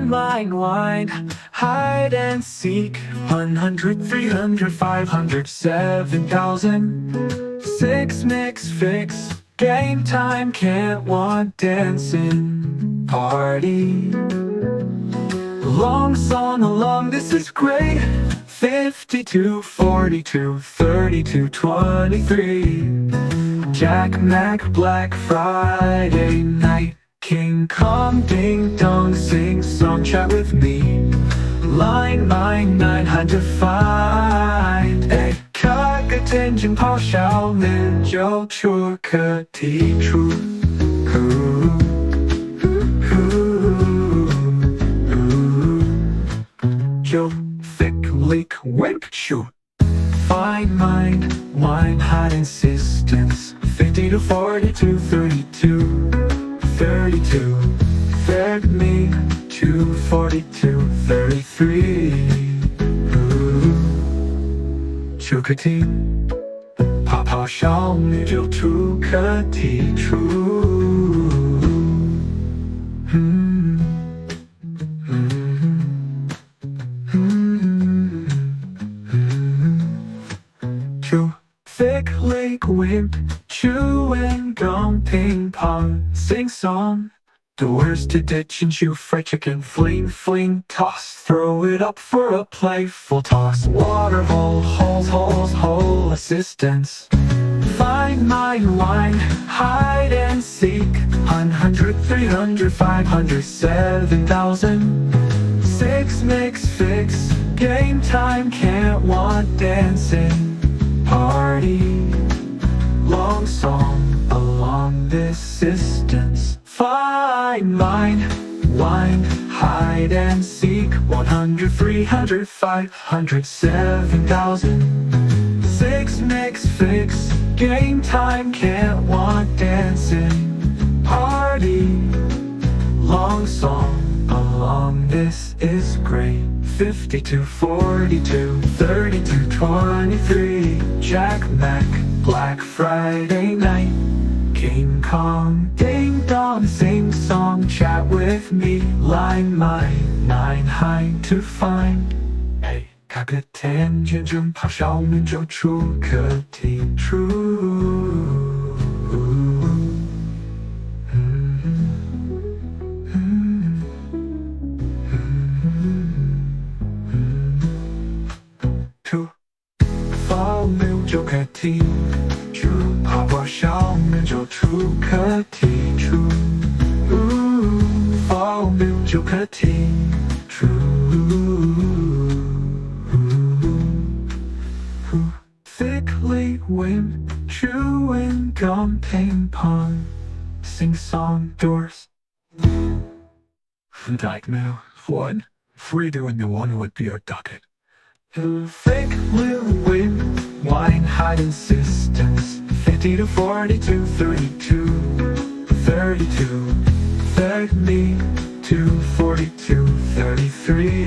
mine, wine, hide and seek. 100, 300, 500, 7,000. Six, mix, fix. Game time, can't want dancing. Party. Long song along, this is great. 52, 42, 32, 23. Jack Mac, Black Friday night. King Kong, ding dong, sing song, chat with me. Line mine, 900 find. A 开个天津咆哮，练就出个体出。就 thick leak wimp shoot. Find mind, wine, hide insistence. 50 to 42, 32, 32. Third me, 242, 33. Chu个题，泡泡少女就出个题出。Thick lake wimp, chewing gum, ping pong, sing song. The worst to ditch and chew, fried chicken, fling, fling, toss. Throw it up for a playful toss. Water hole, holes, holes, hole, assistance. Find mine, wine, hide and seek. 100, 300, 500, 7,000. Six, mix, fix. Game time, can't want dancing. Party, long song along this distance. Find mine, wine, hide and seek. 100, 300, 500, 7,000. Six, mix, fix. Game time, can't want dancing. Party, long song along this is great. 52, 42, 32, 23. Jack Mac, Black Friday night. King Kong, ding dong, sing song, chat with me. Line mine, 9 high to find. 开个天津正咆哮，们就出个题出。泡妞就个题出，泡泡笑面就出个题出。泡妞就个题出。Thickly wind, chewing gum, ping pong, sing song, doors. Nightmare 1. Free doing the one would be a ducat. Thick little wind, wine, hide insistence. 50 to 42, 32, 32. Third me, 242, 33.